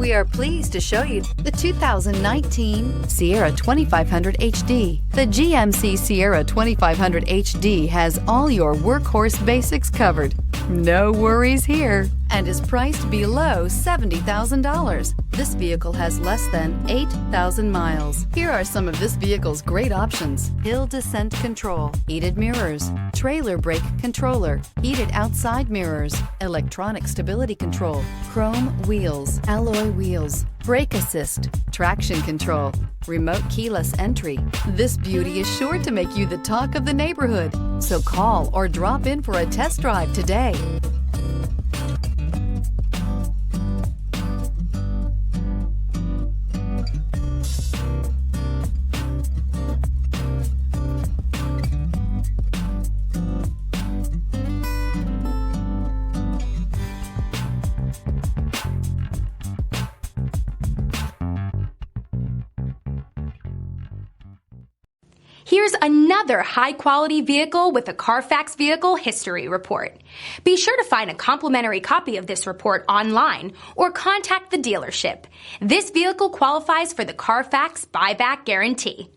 We are pleased to show you the 2019 Sierra 2500 HD. The GMC Sierra 2500 HD has all your workhorse basics covered. No worries here, and is priced below $70,000. This vehicle has less than 8,000 miles. Here are some of this vehicle's great options: hill descent control, heated mirrors, trailer brake controller, heated outside mirrors, electronic stability control, chrome wheels, alloy wheels, brake assist, traction control, remote keyless entry. This beauty is sure to make you the talk of the neighborhood. So call or drop in for a test drive today. Here's another high-quality vehicle with a Carfax Vehicle History Report. Be sure to find a complimentary copy of this report online or contact the dealership. This vehicle qualifies for the Carfax Buyback Guarantee.